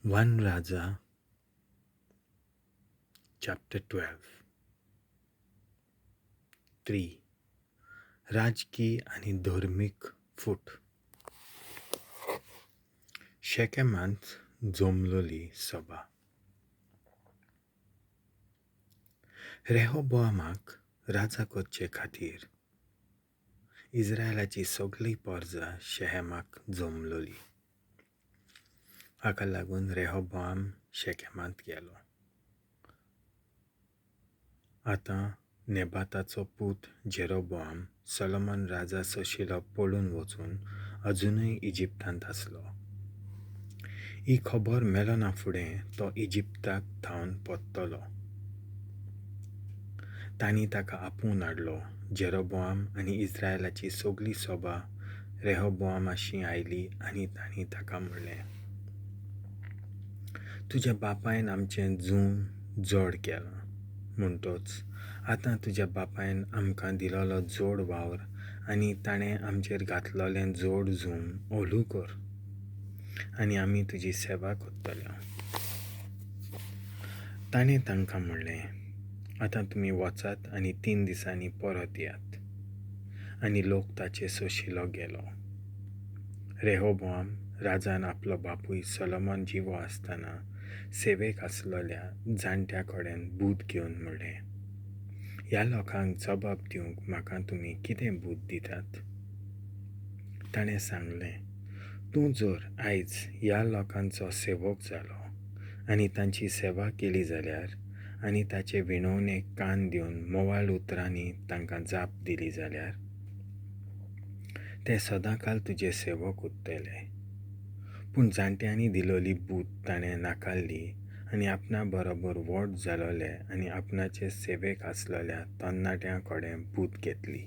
1 Raza chapter 12 3 राजकी आणि धोर्मिक फूट. शेकेमांत जमलोली सभा. रेहोबोआमाक राजा करचे खातीर इस्रायलाची सगळी परजा शेहेमाक जमलोली. हाका लागून रेहोबोआम शेकेमांत गेलो. आतां नेबाताचो पूत जेरोबोआम सोलोमन राजा आशिल्लो पळून वचून अजुनूय इजिप्तांत आसलो. ही खबर मेलो ना फुडें तो इजिप्ताक धांवन पत्तलो. तांणी ताका आपूण हाडलो. जेरोबोआम आनी इस्रायलाची सगळी सभा रेहोबोआमाशी आयली आनी तांणी ताका म्हणलें, तुज्या बापायन आमचें जोड केलां. म्हणटोच आतां तुज्या बापायन आमकां दिलोलो जोड वावर आनी ताणें आमचेर घातलोलें जोड ओलू कर आनी आमी तुजी सेवा कोत्तल्यो. ताणें तांकां म्हणलें, आतां तुमी वचात आनी 3 दिसांनी परत यात. आनी लोक ताचे सोशिलो गेलो. रेहोबोआम राजान आपलो बापूय सोलोमन जिवो आसतना सेवेक आसलोल्या जाणट्या कडेन बूद घेवन म्हणलें, ह्या लोकांक जबाब दिवंक म्हाका तुमी कितें बूद दितात? ताणें सांगलें, तूं जर आयज ह्या लोकांचो सेवक जालो आनी तांची सेवा केली जाल्यार आनी ताचे विणवणेक कान दिवन मोवाळ उतरांनी तांकां जाप दिली जाल्यार ते सदांकाल तुजे सेवक उरतले. पूण जाणट्यांनी दिलोली बूद ताणें नाकारली आनी आपणा बरोबर वोट जालोले आनी आपणाचे सेवेक आसलोल्या तरणाट्यां कडेन बूद घेतली.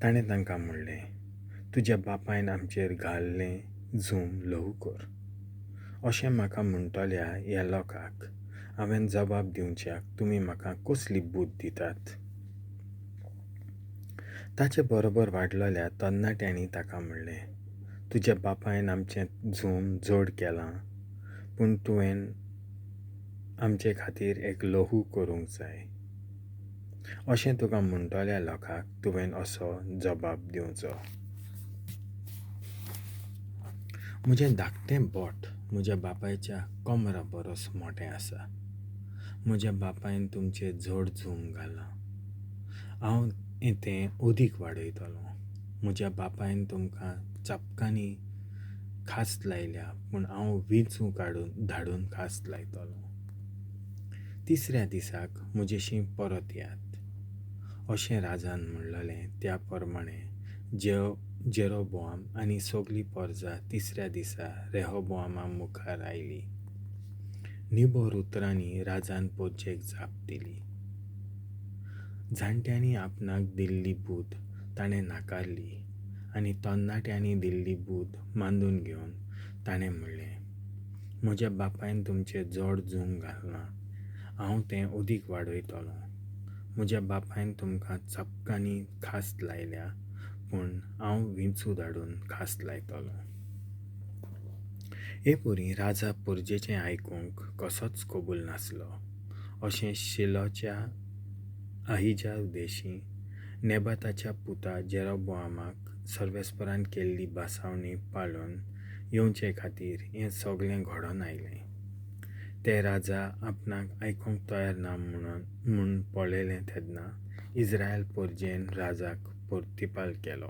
ताणें तांकां म्हणलें, तुज्या बापायन आमचेर घाल्लें लहू कर. अशें म्हाका म्हणटोल्या ह्या लोकांक हांवें जबाब दिवच्याक तुमी म्हाका कसली बूद दितात? ताचे बरोबर वाडलोल्या तरणाट्यांनी ताका म्हणलें, तुज्या बापायन आमचें जोड केलां, पूण तुवें आमचे खातीर एक लहू करूंक जाय. अशें तुका म्हणटोल्या लोकांक तुवें असो जबाब दिवचो. म्हजें धाकटें बोट म्हज्या बापायच्या कमरा बरोस मोटें आसा. म्हज्या बापायन तुमचें जोड घालां. हांव तें अदीक वाडयतलों. म्हज्या बापायन तुमकां चाबकांनी खास्त लायल्या, पूण हांव विंचू धाडून खास्त लायतलों. 3ऱ्या दिसाक म्हजेशी परत यात. अशें राजान म्हणलेलें. त्या प्रमाणें जेरोबोआम आनी सगळी परजा 3ऱ्या दिसा रेहोबोआमा मुखार आयली. निबोर उतरांनी राजान परजेक जाप दिली. जाणट्यांनी आपणाक दिल्ली बूद ताणें नाकारली आनी तरणाट्यांनी दिल्ली बूद मांडून घेवन ताणें म्हणलें, म्हज्या बापायन तुमचें जोड घालना. हांव तें अदीक वाडयतलों. म्हज्या बापायन तुमकां चाबकांनी खास्त लायल्या, पूण हांव विंचू धाडून खास्त लायतलों. हे पोरी राजा परजेचें आयकूंक कसोच कबूल नासलो. अशें शिलोच्या अहिजा देशी नेबाताच्या पुता जेरोबोआमाक सर्वेस्परान केल्ली बासावणी पाळून येवचे खातीर हें सगळें घडोवन आयलें. ते राजा आपणाक आयकूंक तयार ना म्हूण पळयलें तेन्ना इस्रायल परजेन राजाक प्रतिपाल केलो.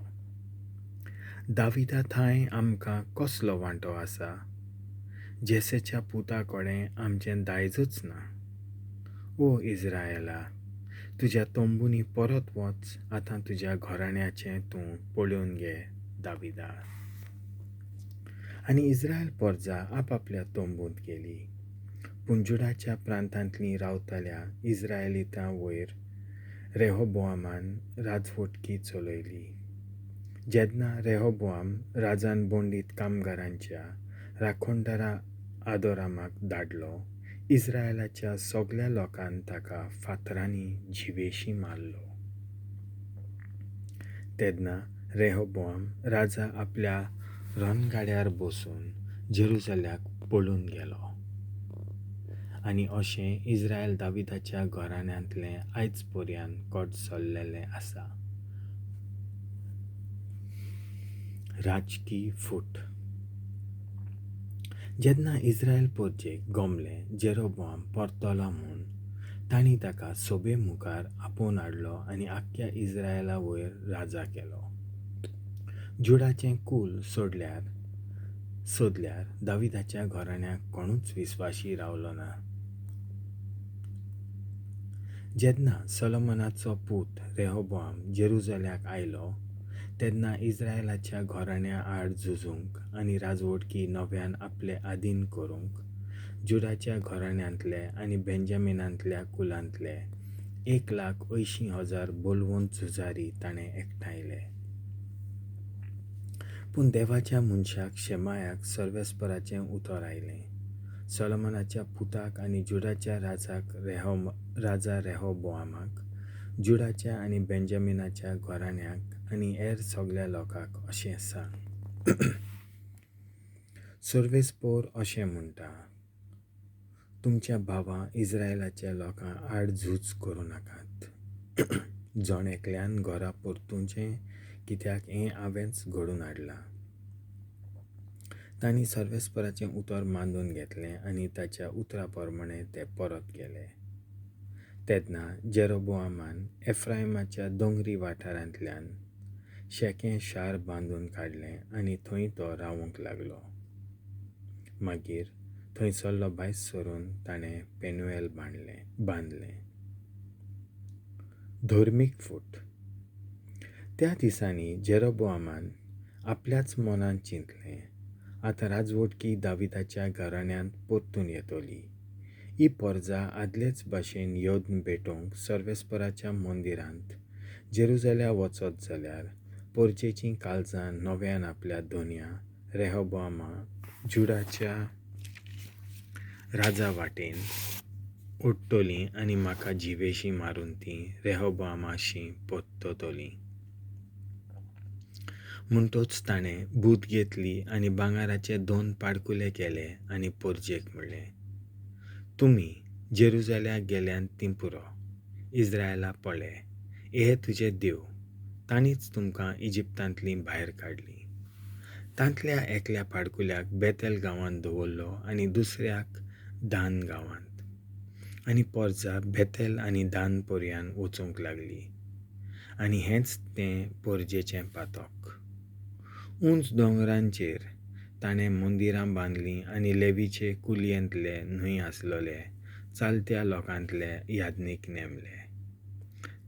दाविदा थंय आमकां कसलो वांटो आसा? जेसेच्या पुता कडेन आमचें दायजूच ना. ओ इस्रायला, तुज्या तंबूंनी परत वच. आतां तुज्या घराण्याचें तूं पळोवन घे. दाविदा. आनी इस्रायल परजा आपआपल्या तंबूंत गेली. पूण जुडाच्या प्रांतांतलीं रावतल्या इस्रायलितां वयर रेहोबोआमान राजवटकी चलयली. जेन्ना रेहोबोआम राजान बोंडीत कामगारांच्या राखणदारा आदोरामाक धाडलो, इस्रायलाच्या सगळ्या लोकान ताका फातरांनी जिवेशी मारलो. तेन्ना रेहोबोआम राजा आपल्या रणगाड्यार बसून जेरुसल्याक पळून गेलो. आनी अशें इस्रायल दाविदाच्या घराण्यांतले आयज पर्यंत कोट चल्लेले आसा. राजकी फूट. जेन्ना इस्रायल पोरजेक गमले जेरोबोआम परतलो म्हूण तांणी ताका सोबे मुखार आपोवन हाडलो आनी आख्ख्या इस्रायला वयर राजा केलो. जुडाचें कुल सोदल्यार दाविदाच्या घराण्याक कोणूच विस्वासी रावलो ना. जेन्ना सोलोमनाचो पूत रेहोबोआम जेरुसल्याक आयलो तेन्ना इस्रायलाच्या घराण्या आड झुजूंक आनी राजवटकी नव्यान आपले आधीन करूंक जुडाच्या घराण्यांतले आनी बेंजामिनांतल्या कुलांतले 1,80,000 बोलवंत झुजारी ताणें एकठांयले. पूण देवाच्या मनशाक शेमायाक सर्वेस्पराचें उतर आयलें. सोलोमनाच्या पुताक आनी जुडाच्या राजा रेहोबोआमाक जुडाच्या आनी बेंजामिनाच्या घराण्याक आनी हेर सगळ्या लोकांक अशें सांग. सर्वेस्पोर अशें म्हणटा, तुमच्या भावां इस्रायलाच्या लोकां आड झूज करूं नाकात. जण एकल्यान घरा परतुचें कित्याक हें हांवेंच घडून हाडलां. तांणी सर्वेस्पराचें उतर मांडून घेतलें आनी ताच्या उतरा प्रमाणें ते परत गेले. तेन्ना जेरोबोआमान एफ्रायमाच्या दोंगरी वाठारांतल्यान शेकें शार बांदून काडलें आनी थंय तो रावूंक लागलो. मागीर थंयसरलो भायर सरून ताणें पेनुएल बांदलें. धोर्मीक फूट. त्या दिसांनी जेरोबोआमान आपल्याच मनान चिंतलें, आतां राजवटकी दाविदाच्या घराण्यांत परतून येतली. ही पोरजां आदलेच भाशेन योद्न भेटोवंक सर्वेस्पराच्या मंदिरांत जेरुसल्या वचत जाल्यार पोरजेचीं काळजां नव्यान आपल्या धोन्या रेहोबोआमा जुडाच्या राजा वाटेन ओडटलीं आनी म्हाका जिवेशी मारून तीं रेहोबोआमाशी पोत्ततलीं. म्हणटोच ताणें बूद घेतली आनी भांगाराचे 2 पाडकुले केले आनी पोरजेक म्हणलें, तुमी जेरुसल्याक गेल्यान तीं पुरो, इस्रायला पळे, हे तुजे देव. तांणीच तुमकां इजिप्तांतलीं भायर काडलीं. तांतल्या एकल्या पाडकुल्याक बेतेल गांवांत दवरलो आनी दुसऱ्याक दान गांवांत. आनी पोरजां बेतेल आनी दान पर्यान वचूंक लागलीं. आनी हेंच तें पोरजेचें पातक. उंच दोंगरांचेर ताणें मंदिरां बांदलीं आनी लेवीचे कुलयेंतले न्हय आसलोले चालत्या लोकांतले यादनीक नेमले.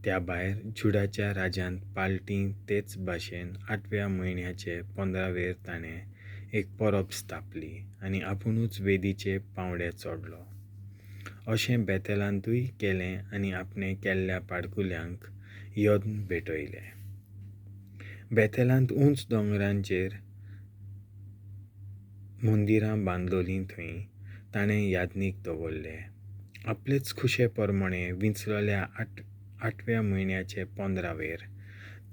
त्या भायर जुडाच्या राजांत पालटीं तेच भाशेन 8व्या म्हयन्याचे 15वेर ताणें एक परब स्थापली आनी आपुणूच वेदीचे पावंडे चोडलो. अशें बेतेलांतूय केलें आनी आपणें केल्ल्या पाडकुल्यांक योद्न भेटयले. बेतेलांत उंच दोंगरांचेर मंदिरां बांदलोलीं थंय ताणें यादनीक दवरले. आपलेच खुशे प्रमाणें विंचलोल्या 8व्या म्हयन्याचे 15वेर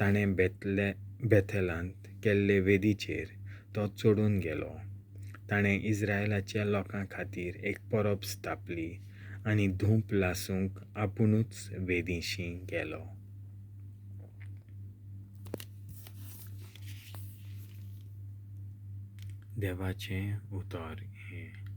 ताणें बेतेलांत केल्ले वेदीचेर तो चडून गेलो. ताणें इस्रायलाच्या लोकां खातीर एक परब स्थापली आनी धूप लासूंक आपुणूच वेदीशी गेलो. देवाचें उतर हें.